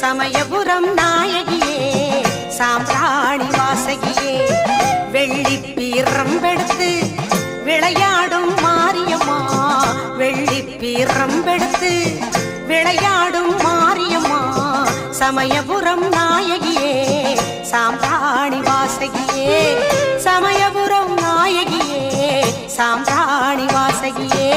சமயபுரம் நாயகியே சாம்பிராணி வாசகியே வெள்ளி பீரம்பெடுத்து விளையாடும் மாரியம்மா வெள்ளி பீரம்பெடுத்து விளையாடும் மாரியம்மா சமயபுரம் நாயகியே சாம்பிராணி வாசகியே சமயபுரம் நாயகியே சாம்பிராணி வாசகியே